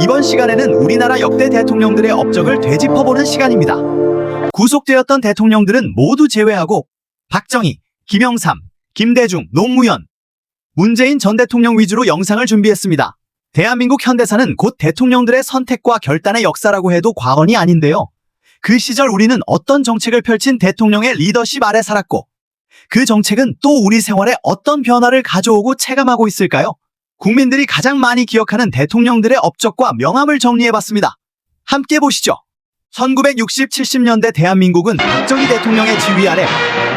이번 시간에는 우리나라 역대 대통령들의 업적을 되짚어보는 시간입니다. 구속되었던 대통령들은 모두 제외하고 박정희, 김영삼, 김대중, 노무현, 문재인 전 대통령 위주로 영상을 준비했습니다. 대한민국 현대사는 곧 대통령들의 선택과 결단의 역사라고 해도 과언이 아닌데요. 그 시절 우리는 어떤 정책을 펼친 대통령의 리더십 아래 살았고 그 정책은 또 우리 생활에 어떤 변화를 가져오고 체감하고 있을까요? 국민들이 가장 많이 기억하는 대통령들의 업적과 명함을 정리해봤습니다. 함께 보시죠. 1960, 70년대 대한민국은 박정희 대통령의 지휘 아래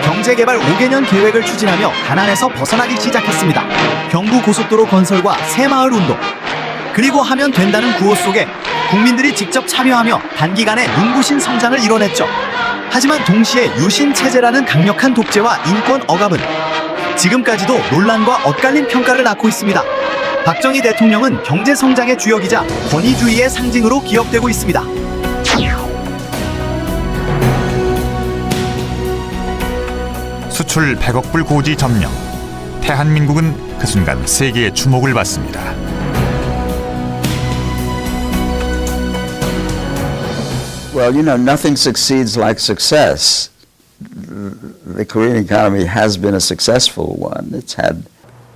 경제개발 5개년 계획을 추진하며 가난에서 벗어나기 시작했습니다. 경부고속도로 건설과 새마을 운동, 그리고 하면 된다는 구호 속에 국민들이 직접 참여하며 단기간에 눈부신 성장을 이뤄냈죠. 하지만 동시에 유신체제라는 강력한 독재와 인권 억압은 지금까지도 논란과 엇갈린 평가를 낳고 있습니다. 박정희 대통령은 경제성장의 주역이자 권위주의의 상징으로 기억되고 있습니다. 수출 100억 불 고지 점령. 대한민국은 그 순간 세계의 주목을 받습니다. Well, you know, nothing succeeds like success. The Korean economy has been a successful one. It's had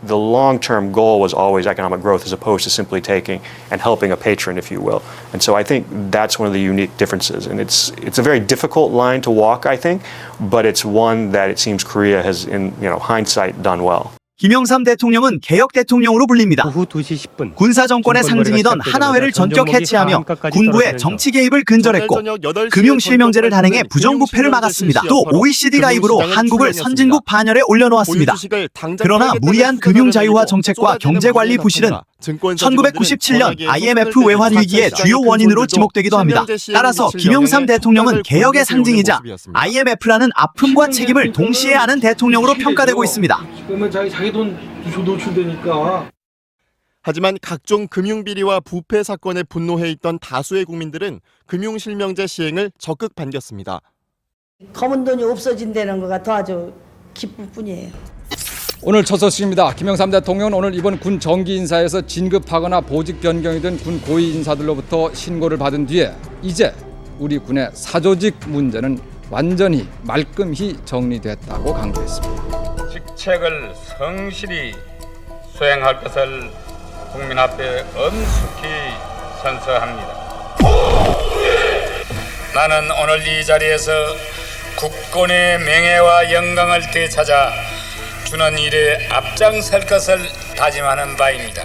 The long-term goal was always economic growth as opposed to simply taking and helping a patron, if you will. And so I think that's one of the unique differences. And it's a very difficult line to walk, I think, but it's one that it seems Korea has, in hindsight, done well. 김영삼 대통령은 개혁 대통령으로 불립니다. 오후 2시 10분 군사정권의 상징이던 하나회를 전격 해체하며 군부의 정치 개입을 근절했고 금융실명제를 단행해 부정부패를 막았습니다. 또 OECD 가입으로 한국을 선진국 반열에 올려놓았습니다. 그러나 무리한 금융자유화 정책과 경제관리 부실은 1997년 IMF 외환위기의 주요 원인으로 지목되기도 합니다. 따라서 김영삼 대통령은 개혁의 상징이자 IMF라는 아픔과 책임을 동시에 안은 대통령으로 평가되고 있습니다. 그러면 자기 돈 노출되니까. 하지만 각종 금융비리와 부패 사건에 분노해 있던 다수의 국민들은 금융실명제 시행을 적극 반겼습니다. 검은 돈이 없어진다는 거가 더 아주 기쁠 뿐이에요. 오늘 첫 소식입니다. 김영삼 대통령은 오늘 이번 군 정기 인사에서 진급하거나 보직 변경이 된 군 고위 인사들로부터 신고를 받은 뒤에 이제 우리 군의 사조직 문제는 완전히 말끔히 정리됐다고 강조했습니다. 직책을 성실히 수행할 것을 국민 앞에 엄숙히 선서합니다. 나는 오늘 이 자리에서 국군의 명예와 영광을 되찾아 주는 일에 앞장설 것을 다짐하는 바입니다.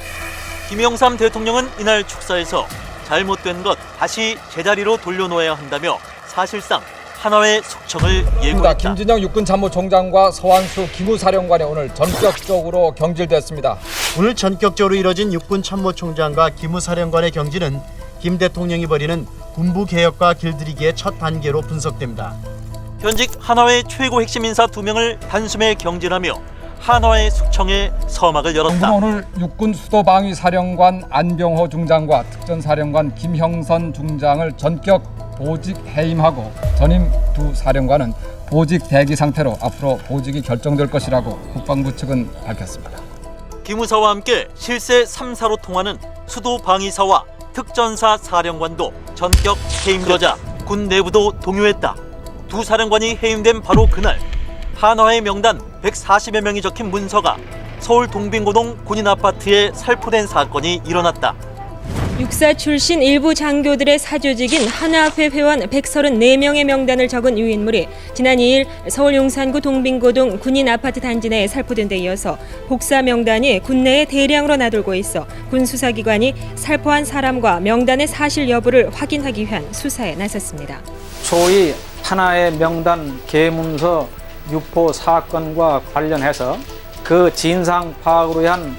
김영삼 대통령은 이날 축사에서 잘못된 것 다시 제자리로 돌려놓아야 한다며 사실상 하나의 숙청을 예고했다. 김진영 육군참모총장과 서완수 기무사령관이 오늘 전격적으로 경질됐습니다. 오늘 전격적으로 이뤄진 육군참모총장과 기무사령관의 경질은 김 대통령이 벌이는 군부개혁과 길들이기의 첫 단계로 분석됩니다. 현직 한화의 최고 핵심 인사 2명을 단숨에 경질하며 한화의 숙청에 서막을 열었다. 정부는 오늘 육군 수도방위사령관 안병호 중장과 특전사령관 김형선 중장을 전격 보직 해임하고 전임 두 사령관은 보직 대기 상태로 앞으로 보직이 결정될 것이라고 국방부 측은 밝혔습니다. 기무사와 함께 실세 3사로 통하는 수도방위사와 특전사 사령관도 전격 해임되자 군 내부도 동요했다. 두 사령관이 해임된 바로 그날 한화의 명단 140여 명이 적힌 문서가 서울 동빙고동 군인 아파트에 살포된 사건이 일어났다. 육사 출신 일부 장교들의 사조직인 한화회 회원 134명의 명단을 적은 유인물이 지난 2일 서울 용산구 동빙고동 군인 아파트 단지 내에 살포된 데 이어서 복사 명단이 군내에 대량으로 나돌고 있어 군 수사기관이 살포한 사람과 명단의 사실 여부를 확인하기 위한 수사에 나섰습니다. 소위 한화의 명단 계문서 유포 사건과 관련해서 그 진상 파악을 위한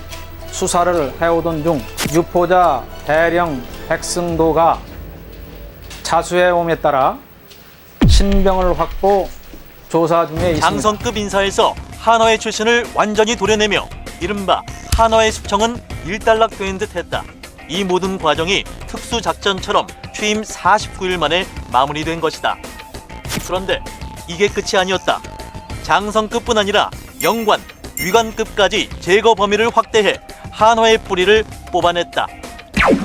수사를 해오던 중 유포자 대령 백승도가 자수해옴에 따라 신병을 확보 조사 중에 있습니다. 장성급 인사에서 한화의 출신을 완전히 도려내며 이른바 한화의 숙청은 일단락된 듯했다. 이 모든 과정이 특수작전처럼 취임 49일 만에 마무리된 것이다. 그런데 이게 끝이 아니었다. 장성급뿐 아니라 영관, 위관급까지 제거 범위를 확대해 한화의 뿌리를 뽑아냈다.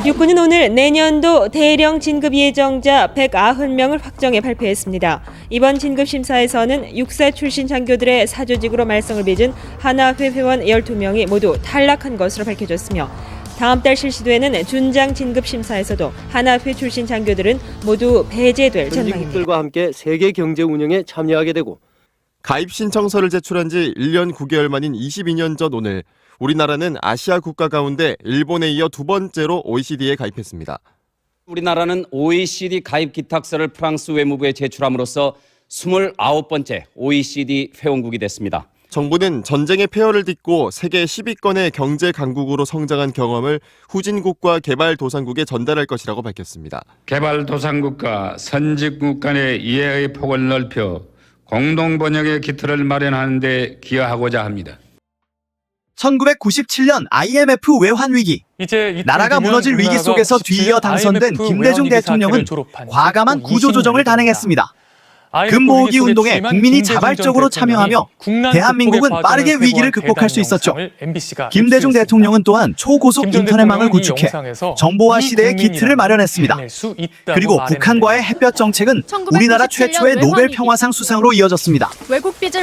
육군은 오늘 내년도 대령 진급 예정자 190명을 확정해 발표했습니다. 이번 진급 심사에서는 육사 출신 장교들의 사조직으로 말썽을 빚은 하나회 회원 12명이 모두 탈락한 것으로 밝혀졌으며 다음 달 실시되는 준장 진급 심사에서도 하나회 출신 장교들은 모두 배제될 전망입니다. 전직국들과 함께 세계 경제 운영에 참여하게 되고 가입 신청서를 제출한 지 1년 9개월 만인 22년 전 오늘 우리나라는 아시아 국가 가운데 일본에 이어 두 번째로 OECD에 가입했습니다. 우리나라는 OECD 가입 기탁서를 프랑스 외무부에 제출함으로써 29번째 OECD 회원국이 됐습니다. 정부는 전쟁의 폐허를 딛고 세계 10위권의 경제 강국으로 성장한 경험을 후진국과 개발도상국에 전달할 것이라고 밝혔습니다. 개발도상국과 선진국 간의 이해의 폭을 넓혀 공동 번영의 기틀을 마련하는 데 기여하고자 합니다. 1997년 IMF 외환위기, 나라가 무너질 위기 속에서 뒤이어 당선된 김대중 대통령은 과감한 구조조정을 단행했습니다. 금모으기 운동에 국민이 자발적으로 참여하며 대한민국은 빠르게 위기를 극복할 수 있었죠. 김대중 대통령은 또한 초고속 인터넷망을 구축해 정보화 시대의 기틀을 마련했습니다. 그리고 북한과의 햇볕 정책은 우리나라 최초의 노벨 평화상 수상으로 이어졌습니다.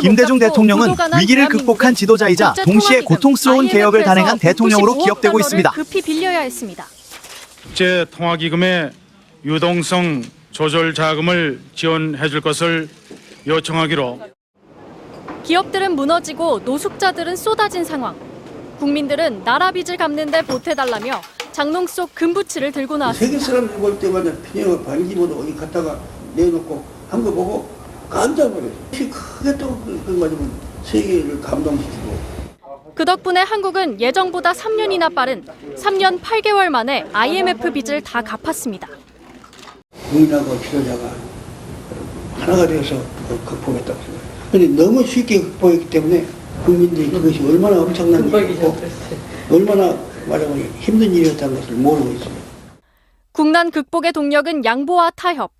김대중 대통령은 위기를 극복한 지도자이자 동시에 고통스러운 개혁을 단행한 대통령으로 기억되고 있습니다. 급히 빌려야 했습니다. 국제통화기금의 유동성 조절 자금을 지원해 줄 것을 요청하기로. 기업들은 무너지고 노숙자들은 쏟아진 상황. 국민들은 나라 빚을 갚는 데 보태달라며 장롱 속 금부치를 들고 나왔습니다. 세계 사람들 볼 때마다 피녀가 반기보다 어디 갖다가 내놓고 한 거 보고 깜짝 놀랐어요. 크게 또 그거 가지고 세계를 감동시키고. 그 덕분에 한국은 예정보다 3년이나 빠른 3년 8개월 만에 IMF 빚을 다 갚았습니다. 국민하고 지도자가 하나가 되어서 극복했다고 생각해요. 그런데 너무 쉽게 극복했기 때문에 국민들이 그것이 얼마나 엄청난 일이고 얼마나 말하자면 힘든 일이었다는 것을 모르고 있습니다. 국난 극복의 동력은 양보와 타협.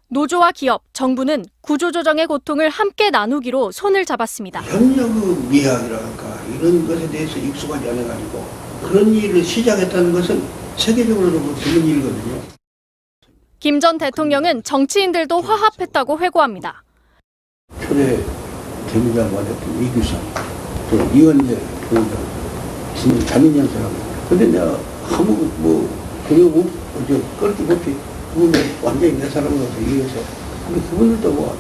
노조와 기업, 정부는 구조조정의 고통을 함께 나누기로 손을 잡았습니다. 협력의 미학이랄까 이런 것에 대해서 익숙하지 않아가지고 그런 일을 시작했다는 것은 세계적으로도 드문 일이거든요. 김 전 대통령은 정치인들도 화합했다고 회고합니다. 초대 대미장 맞았던 이규상, 또 이원재, 진짜 자민련 사람. 근데 내가 아무 그냥 끌지 못해 그분들 완전히 내 사람으로서 이해해서 그분들도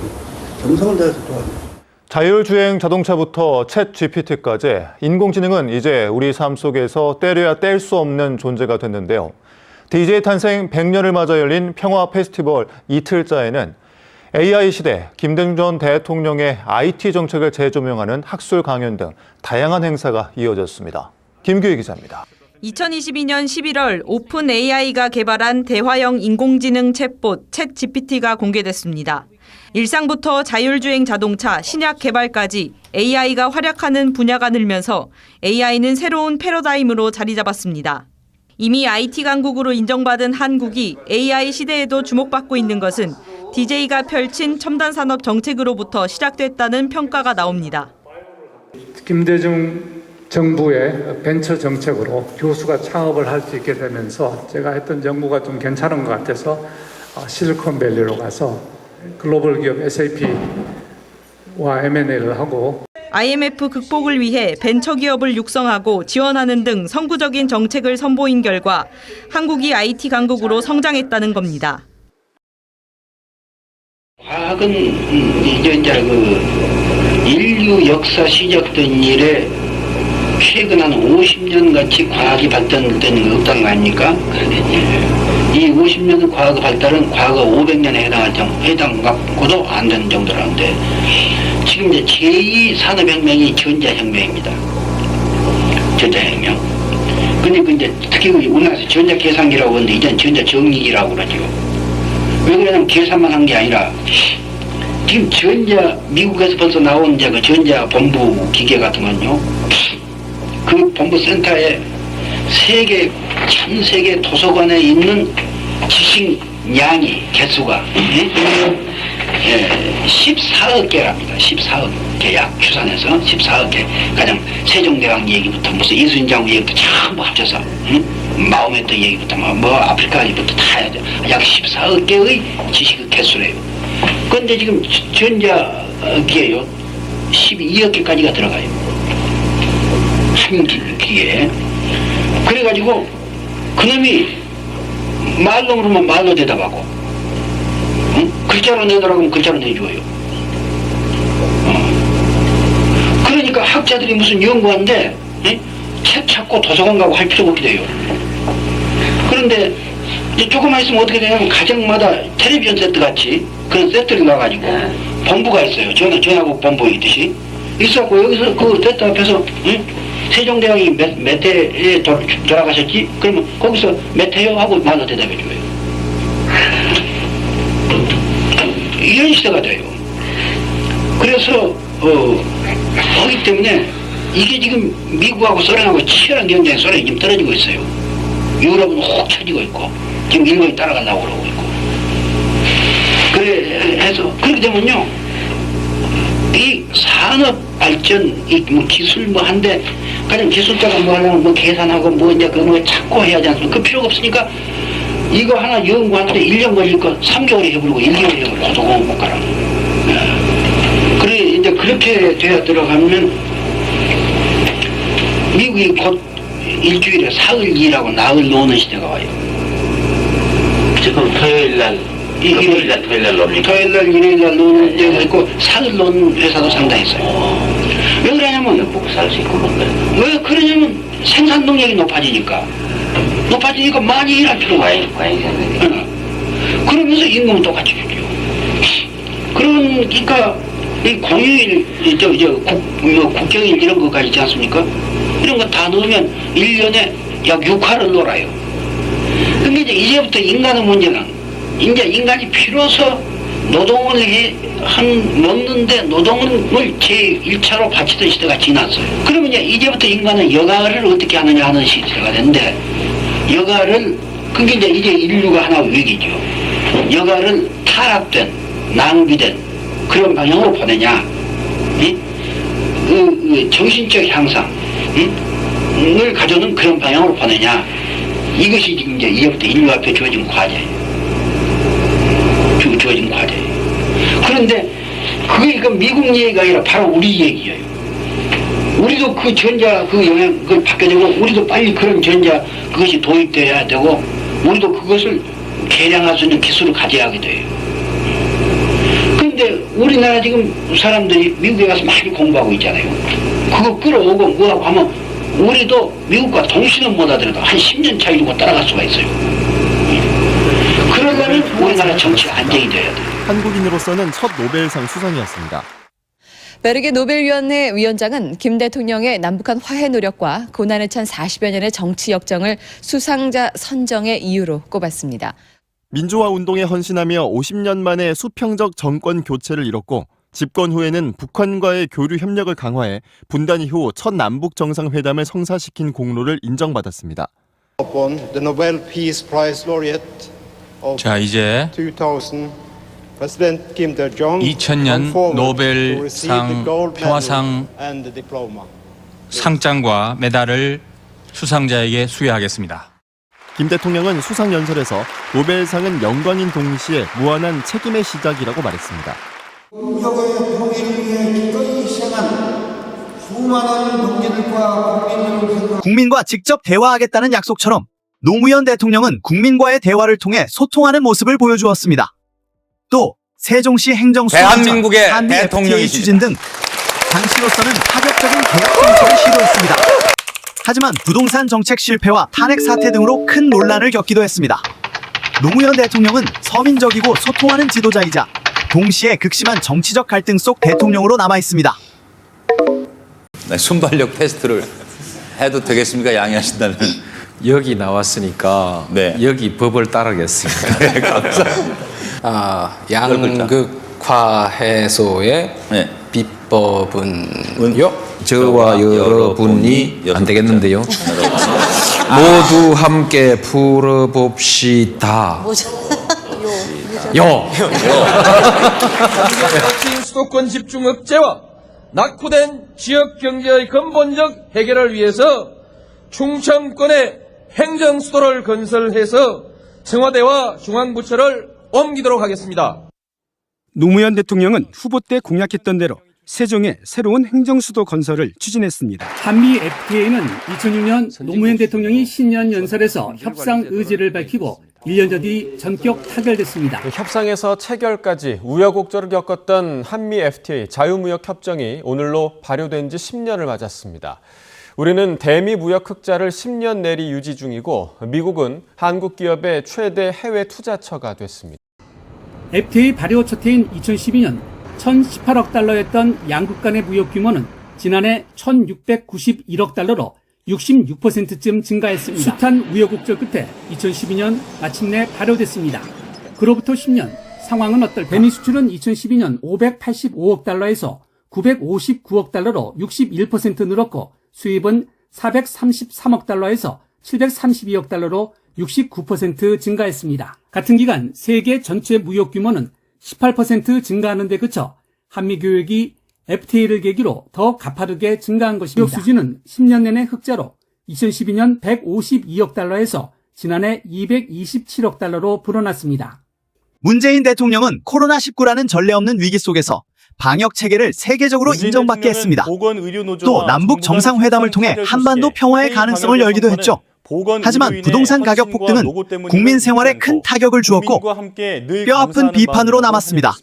정성을 다해서 도와줘요. 자율주행 자동차부터 챗 GPT까지 인공지능은 이제 우리 삶 속에서 때려야 뗄 수 없는 존재가 됐는데요. DJ 탄생 100년을 맞아 열린 평화 페스티벌 이틀자에는 AI 시대 김대중 전 대통령의 IT 정책을 재조명하는 학술 강연 등 다양한 행사가 이어졌습니다. 김규희 기자입니다. 2022년 11월 오픈 AI가 개발한 대화형 인공지능 챗봇 챗 GPT가 공개됐습니다. 일상부터 자율주행 자동차, 신약 개발까지 AI가 활약하는 분야가 늘면서 AI는 새로운 패러다임으로 자리 잡았습니다. 이미 IT 강국으로 인정받은 한국이 AI 시대에도 주목받고 있는 것은 DJ가 펼친 첨단 산업 정책으로부터 시작됐다는 평가가 나옵니다. 김대중 정부의 벤처 정책으로 교수가 창업을 할 수 있게 되면서 제가 했던 연구가 좀 괜찮은 것 같아서 실리콘밸리로 가서 글로벌 기업 SAP와 M&A를 하고 IMF 극복을 위해 벤처기업을 육성하고 지원하는 등 선구적인 정책을 선보인 결과 한국이 IT 강국으로 성장했다는 겁니다. 과학은 이제 인류 역사 시작된 이래 최근 한 50년 같이 과학이 발전된 거 없다는 거 아닙니까? 이 50년 과학 발달은 과거 500년에 해당받고도 안 되는 정도라는데 지금 이제 제2산업혁명이 전자혁명입니다. 전자혁명. 근데 이제 특히 우리나라에서 전자계산기라고 하는데 이제는 전자정리기라고 그러죠. 왜 그러냐면 계산만 한 게 아니라 지금 미국에서 벌써 나온 이제 그 전자본부 기계 같은 건요. 그 본부센터에 전 세계 도서관에 있는 지식량이 개수가 14억 개랍니다. 14억 개 약 추산해서 14억 개. 가장 세종대왕 얘기부터 무슨 이순신장군 얘기부터 전부 합쳐서 마음의 또 얘기부터 뭐 아프리카 얘기부터 다 해야 돼. 약 14억 개의 지식의 개수래요. 그런데 지금 전자기에요 12억 개까지가 들어가요. 한 기에. 그래가지고 그놈이 말로 그러면 말로 대답하고, 응? 글자로 내더라고 하면 글자로 내줘요. 그러니까 학자들이 무슨 연구하는데 책 찾고 도서관 가고 할 필요가 없게 돼요. 그런데 이제 조금만 있으면 어떻게 되냐면 가정마다 텔레비전 세트 같이 그런 세트를 놔가지고 본부가 있어요. 전화국 본부 있듯이 있었고, 여기서 그 세트 앞에서 세종대왕이 몇 해에 돌아가셨지? 그러면 거기서 몇 해요? 하고 말로 대답해 줘요. 이런 시대가 돼요. 그래서 그렇기 때문에 이게 지금 미국하고 소련하고 치열한 경쟁에 소련이 지금 떨어지고 있어요. 유럽은 혹 쳐지고 있고 지금 일본이 따라가려고 그러고 있고. 그래서 그렇게 되면요, 이 산업 발전, 이 뭐 기술 뭐 한데 가령 기술자가 뭐 하려면 뭐 계산하고 뭐 이제 그런 거 찾고 해야지 않습니까? 그 필요가 없으니까 이거 하나 연구하는데 1년 걸릴 거 3개월에 해버리고 1개월에 해버리고 도공을 못 가라. 그래 이제 그렇게 되어 들어가면 미국이 곧 일주일에 사흘 일하고 나흘 노는 시대가 와요. 지금 토요일날 토요일날 놉니까? 토요일날 일요일날 노는 데가 있고 사흘 노는 회사도 상당히 있어요. 왜 그러냐면 먹고 살 수 있고 뭔가. 왜 그러냐면 생산 능력이 높아지니까 많이 일할 필요가 있어요. 그러면서 임금은 똑같이 주죠. 그러니까 이 공휴일, 국경일 이런 것까지 있지 않습니까? 이런 거 다 넣으면 1년에 약 6화를 놀아요. 근데 이제부터 인간의 문제는 이제 인간이 비로소 노동을 먹는데 노동을 제1차로 바치던 시대가 지났어요. 그러면 이제부터 인간은 여가를 어떻게 하느냐 하는 시대가 됐는데, 여가를, 그게 이제 인류가 하나 위기죠. 여가를 타락된, 낭비된 그런 방향으로 보내냐, 정신적 향상, 을 가져오는 그런 방향으로 보내냐, 이것이 지금 이제부터 인류 앞에 주어진 과제예요. 주어진 과제예요. 그런데 그게 미국 얘기가 아니라 바로 우리 얘기예요. 우리도 그 전자 그 영향 그걸 받게 되고, 우리도 빨리 그런 전자 그것이 도입돼야 되고, 우리도 그것을 개량할 수 있는 기술을 가져야 하게 돼요. 그런데 우리나라 지금 사람들이 미국에 가서 많이 공부하고 있잖아요. 그거 끌어오고 뭐하고 하면 우리도 미국과 동시는 못 하더라도 한 10년 차이 두고 따라갈 수가 있어요. 그러려면 우리나라 정치가 안정이 돼야 돼요. 한국인으로서는 첫 노벨상 수상이었습니다. 베르게 노벨위원회 위원장은 김 대통령의 남북한 화해 노력과 고난에 찬 40여 년의 정치 역정을 수상자 선정의 이유로 꼽았습니다. 민주화 운동에 헌신하며 50년 만에 수평적 정권 교체를 이뤘고, 집권 후에는 북한과의 교류 협력을 강화해 분단 이후 첫 남북 정상회담을 성사시킨 공로를 인정받았습니다. 자, 이제 2000년 노벨상 평화상 상장과 메달을 수상자에게 수여하겠습니다. 김 대통령은 수상 연설에서 노벨상은 영광인 동시에 무한한 책임의 시작이라고 말했습니다. 민족의 통일을 위해 기꺼이 희생한 수많은 동지들과 국민들을 국민과 직접 대화하겠다는 약속처럼 노무현 대통령은 국민과의 대화를 통해 소통하는 모습을 보여주었습니다. 또 세종시 행정수장장, 대한민국의 한미 FTA 대통령이십니다. 추진 등 당시로서는 파격적인 개혁 정책을 시도했습니다. 하지만 부동산 정책 실패와 탄핵 사태 등으로 큰 논란을 겪기도 했습니다. 노무현 대통령은 서민적이고 소통하는 지도자이자 동시에 극심한 정치적 갈등 속 대통령으로 남아 있습니다. 네, 순발력 테스트를 해도 되겠습니까? 양해하신다면. 여기 나왔으니까 네. 여기 법을 따르겠습니다. 네, 감사합니다. 양극화 해소의 비법은요? 저와 여러분이 안 되겠는데요. 모두 함께 풀어봅시다. 요. 수도권 집중 억제와 낙후된 지역 경제의 근본적 해결을 위해서 충청권의 행정수도를 건설해서 청와대와 중앙부처를 옮기도록 하겠습니다. 노무현 대통령은 후보 때 공약했던 대로 세종에 새로운 행정수도 건설을 추진했습니다. 한미 FTA는 2006년 노무현 대통령이 신년 연설에서 협상 의지를 밝히고 1년여 뒤 전격 타결됐습니다. 협상에서 체결까지 우여곡절을 겪었던 한미 FTA 자유무역 협정이 오늘로 발효된 지 10년을 맞았습니다. 우리는 대미 무역 흑자를 10년 내리 유지 중이고 미국은 한국 기업의 최대 해외 투자처가 됐습니다. FTA 발효 첫 해인 2012년 1,018억 달러였던 양국 간의 무역 규모는 지난해 1,691억 달러로 66%쯤 증가했습니다. 숱한 우여곡절 끝에 2012년 마침내 발효됐습니다. 그로부터 10년 상황은 어떨까? 대미 수출은 2012년 585억 달러에서 959억 달러로 61% 늘었고 수입은 433억 달러에서 732억 달러로 69% 증가했습니다. 같은 기간 세계 전체 무역 규모는 18% 증가하는 데 그쳐 한미 교역이 FTA를 계기로 더 가파르게 증가한 것입니다. 무역 수지는 10년 내내 흑자로 2012년 152억 달러에서 지난해 227억 달러로 불어났습니다. 문재인 대통령은 코로나19라는 전례 없는 위기 속에서 방역 체계를 세계적으로 인정받게 했습니다. 또 남북 정상회담을 통해 한반도 평화의 가능성을 열기도 했죠. 하지만 부동산 가격 폭등은 국민 생활에 큰 타격을 주었고 뼈아픈 비판으로 남았습니다.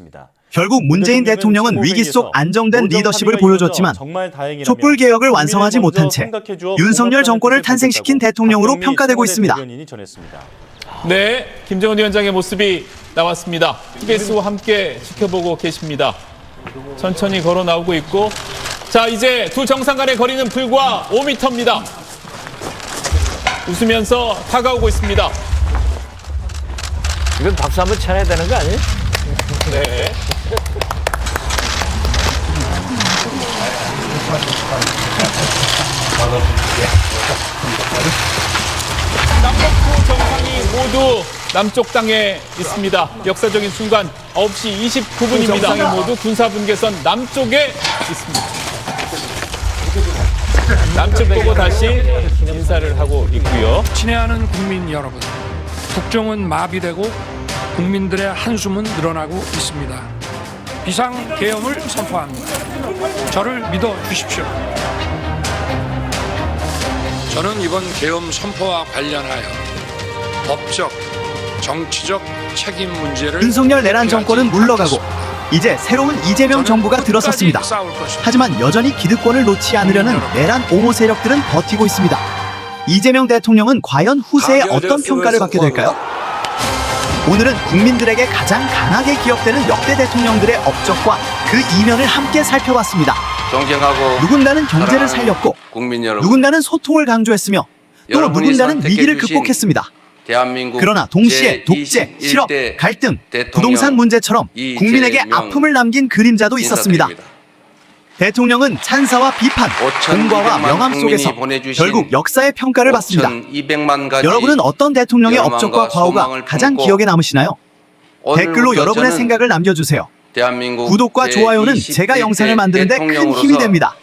결국 문재인 대통령은 위기 속 안정된 리더십을 보여줬지만 촛불 개혁을 완성하지 못한 채 윤석열 정권을 탄생시킨 대통령으로 평가되고 있습니다. 네, 김정은 위원장의 모습이 나왔습니다. TBS와 함께 지켜보고 계십니다. 천천히 걸어 나오고 있고, 자 이제 두 정상 간의 거리는 불과 5m입니다. 웃으면서 다가오고 있습니다. 이건 박수 한번 쳐야 되는 거 아니에요? 네. 남북 정상이 모두 남쪽 땅에 있습니다. 역사적인 순간 9시 29분입니다. 정상이 모두 군사분계선 남쪽에 있습니다. 남측 보고 다시 인사를 하고 있고요. 친애하는 국민 여러분, 국정은 마비되고 국민들의 한숨은 늘어나고 있습니다. 비상계엄을 선포합니다. 저를 믿어주십시오. 저는 이번 계엄 선포와 관련하여 법적, 정치적 책임 문제를 윤석열 내란 정권은 물러가고 이제 새로운 이재명 정부가 들어섰습니다. 하지만 여전히 기득권을 놓지 않으려는 내란 옹호 세력들은 버티고 있습니다. 이재명 대통령은 과연 후세에 어떤 평가를 받게 될까요? 오늘은 국민들에게 가장 강하게 기억되는 역대 대통령들의 업적과 그 이면을 함께 살펴봤습니다. 존경하고 누군가는 경제를 살렸고 국민 여러분, 누군가는 소통을 강조했으며 또 누군가는 위기를 극복했습니다. 대한민국 그러나 동시에 독재, 실업, 갈등, 부동산 문제처럼 국민에게 아픔을 남긴 그림자도 있었습니다. 대통령은 찬사와 비판, 공과와 명함 속에서 결국 역사의 평가를 받습니다. 여러분은 어떤 대통령의 업적과 과오가 가장 기억에 남으시나요? 댓글로 여러분의 생각을 남겨주세요. 구독과 좋아요는 제가 영상을 만드는 데 큰 힘이 됩니다.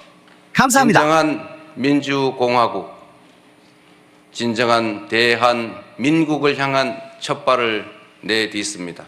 감사합니다. 진정한 민주공화국, 진정한 대한민국을 향한 첫발을 내딛습니다.